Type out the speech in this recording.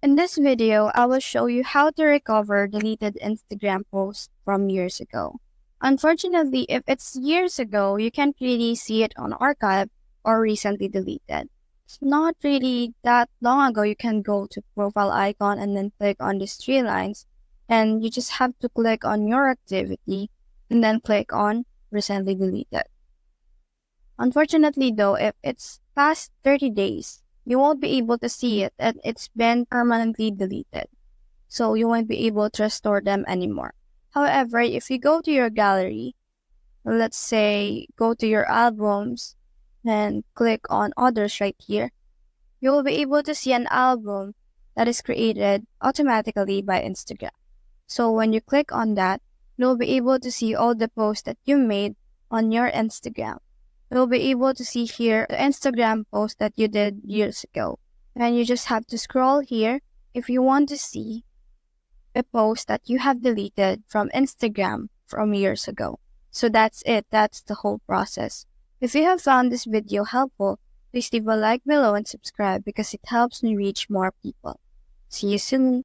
In this video, I will show you how to recover deleted Instagram posts from years ago. Unfortunately, if it's years ago, you can't really see it on archive or recently deleted. It's not really that long ago. You can go to profile icon and then click on these three lines, and you just have to click on your activity and then click on recently deleted. Unfortunately though, if it's past 30 days, you won't be able to see it and it's been permanently deleted. So you won't be able to restore them anymore. However, if you go to your gallery, let's say go to your albums and click on others right here, you will be able to see an album that is created automatically by Instagram. So when you click on that, you'll be able to see all the posts that you made on your Instagram. You'll be able to see here the Instagram post that you did years ago. And you just have to scroll here if you want to see a post that you have deleted from Instagram from years ago. So that's it. That's the whole process. If you have found this video helpful, please leave a like below and subscribe because it helps me reach more people. See you soon.